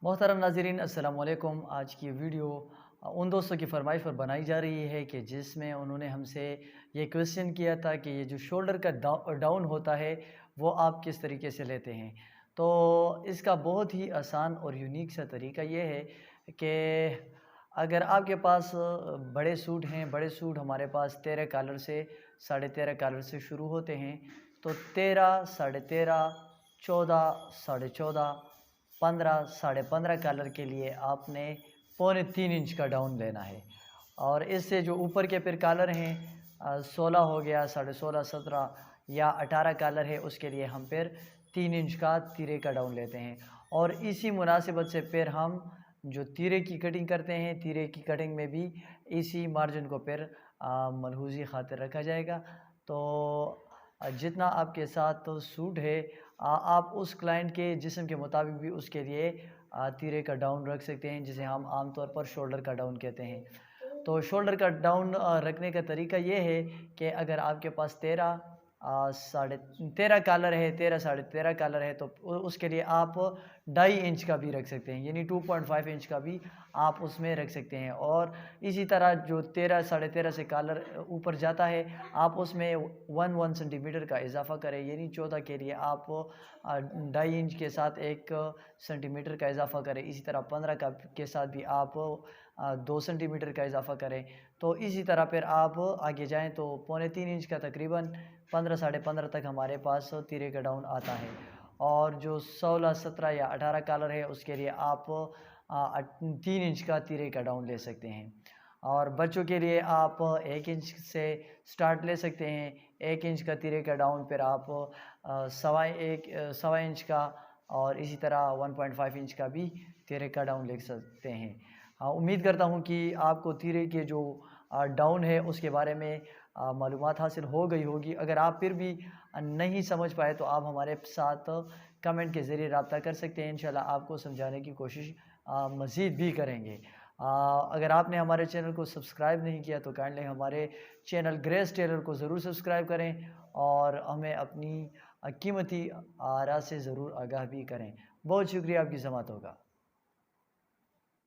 मोहतरम नाज़रीन अस्सलाम वालेकुम। आज की वीडियो उन दोस्तों की फरमाइश पर बनाई जा रही है कि जिसमें उन्होंने हमसे ये क्वेश्चन किया था कि ये जो शोल्डर का डाउन होता है वो आप किस तरीके से लेते हैं। तो इसका बहुत ही आसान और यूनिक सा तरीका ये है कि अगर आपके पास बड़े सूट हैं, बड़े सूट हमारे पास 13 कॉलर से 13.5 कॉलर से शुरू होते हैं। तो 13, 13.5, 14, 14.5, 15, 15.5 कॉलर के लिए आपने पौने 3 इंच का डाउन लेना है। और इससे जो ऊपर के फिर कॉलर हैं 16 हो गया, 16.5, 17 या 18 कॉलर है, उसके लिए हम फिर 3 इंच का तिरे का डाउन लेते हैं। और इसी मुनासिबत से फिर हम जो तिरे की कटिंग करते हैं, तिरे की कटिंग में भी इसी मार्जिन को फिर मलहूज़ी खातिर रखा जाएगा। तो जितना आपके साथ तो सूट है आप उस क्लाइंट के जिस्म के मुताबिक भी उसके लिए तिरे का डाउन रख सकते हैं, जिसे हम आम तौर पर शोल्डर का डाउन कहते हैं। तो शोल्डर का डाउन रखने का तरीका ये है कि अगर आपके पास 13 कॉलर है, 13 कॉलर है, तो उसके लिए आप 2.5 इंच का भी रख सकते हैं, यानी 2.5 इंच का भी आप उसमें रख सकते हैं। और इसी तरह जो 13 से कॉलर ऊपर जाता है आप उसमें 1 सेंटीमीटर का इजाफा करें, यानी 14 के लिए आप 2.5 इंच के साथ 1 सेंटीमीटर का इजाफा करें। इसी तरह 15 का के साथ भी आप 2 सेंटीमीटर का इजाफा करें। तो इसी तरह फिर आप आगे जाएँ तो पौने 3 इंच का तकरीबन 15, 15.5 तक हमारे पास तिरे का डाउन आता है। और जो 16, 17 या 18 कॉलर है उसके लिए आप 3 इंच का तिरे का डाउन ले सकते हैं। और बच्चों के लिए आप 1 इंच से स्टार्ट ले सकते हैं, 1 इंच का तिरे का डाउन, फिर आप सवा इंच का, और इसी तरह 1.5 इंच का भी तिरे का डाउन ले सकते हैं। उम्मीद करता हूँ कि आपको तिरे के जो डाउन है उसके बारे में मालूमात हासिल हो गई होगी। अगर आप फिर भी नहीं समझ पाए तो आप हमारे साथ कमेंट के ज़रिए रब्ता कर सकते हैं। इंशाल्लाह आपको समझाने की कोशिश मज़ीद भी करेंगे। अगर आपने हमारे चैनल को सब्सक्राइब नहीं किया तो काइंडली हमारे चैनल ग्रेस टेलर को ज़रूर सब्सक्राइब करें और हमें अपनी कीमती आरा से ज़रूर आगाह भी करें। बहुत शुक्रिया आपकी समाअत होगा।